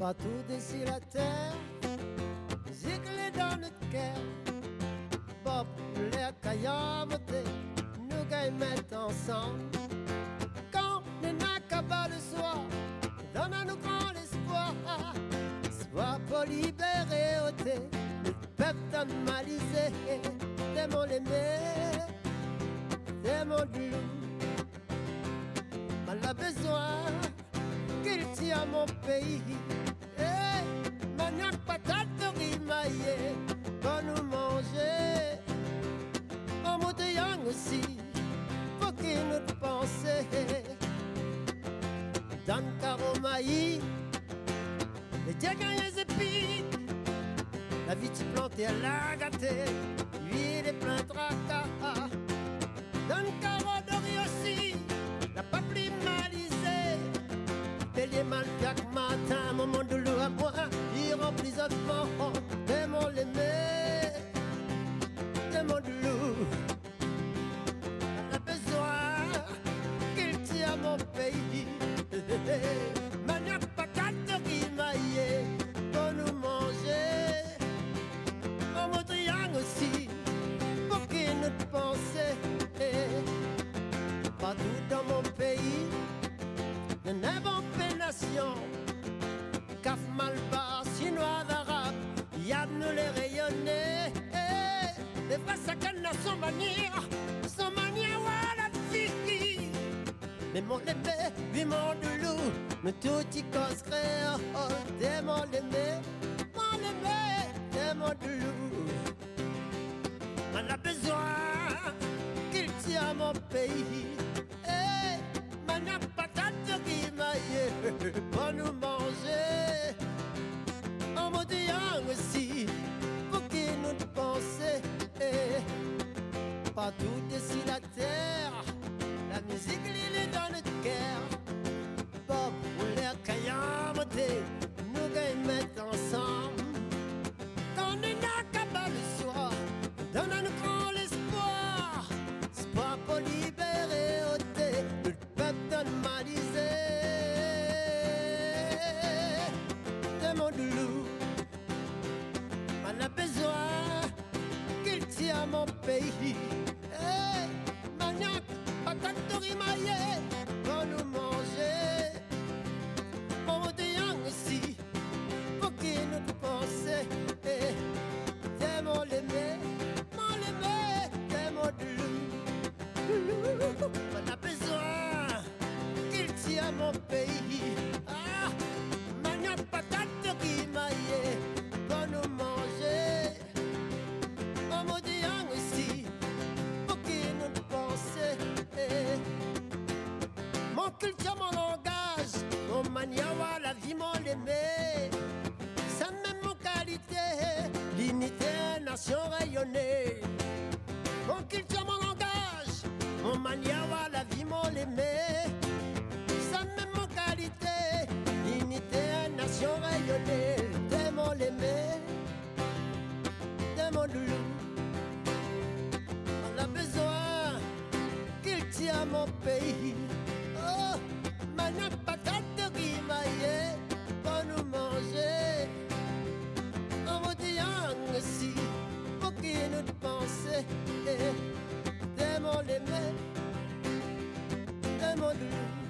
Partout d'ici la terre, musique les dans notre cœur. Bob, les caillamoutés, nous gagnons mettre ensemble. Quand les n'acaba le soir, donne-nous grand l'espoir. Sois pour libérer ôter le peuple animalisé. Démon l'aimer, démon du loup. Mal a besoin qu'il tire à mon pays. Maniaque patate rimaillée pour nous manger. En moutillon aussi, faut qu'il nous pense. Dans le carreau maïs, les dieux gagnent les épis. La vie tu plante et elle a gâté, l'huile est plein de tracas. Dans le carreau d'ori aussi, la papli malisée. Bélier mal chaque matin, mon monde de l'eau à moi, il remplit autrement. Démon l'aimé, démon de loup. Elle a besoin qu'il tire à mon pays. Maniaque patate rimaillée pour nous manger. En mot triangle aussi, pour qu'il nous pense. Partout dans mon pays, de n'importe nation, Caf, Malbar, Chinois, Arabes, y'a nous les rayonnés. Les face à canne son manière, voilà fille. Mais mon épée, vivement de loup, mais tout y cause créa. Démon l'aimé, démon de loup. On a besoin qu'il tire à mon pays. Maniaque patate rimaillée pour nous manger. En moutillon aussi, pour qu'il nous pense. Partout d'ici la terre, la musique l'île est dans notre cœur. Bob ou l'air caillamouté, nous gagnons mettre ensemble. Quand on n'a qu'à bas le soir, donne-nous grand l'espoir. Espoir pour libérer ôter le peuple animalisé. Démon de loup, on a besoin qu'il tire à mon pays. Maniaque, patate rimaillée pour nous manger. Mon moutillon aussi, pour qu'il nous pense. Démon l'aimé, démon de loup. On a besoin qu'il tire à mon pays. Maniaque, patate rimaillée pour nous manger. Mon moutillon aussi, pour qu'il nous pense. Mon culture, mon langage, mon maniawa, la vie, mon aimé. Ça même mon qualité, l'unité, nation rayonnée. Mon culture, mon langage, mon maniawa, la vie, mon aimé. Ça même mon qualité, l'unité, nation rayonnée. Démon l'aimé, démon de loup. On a besoin qu'il tire à mon pays. Oh, maniaque patate rimaillée pour nous manger. En moutillon aussi, pour qu'il nous pense. Démon l'aimé, démon de loup.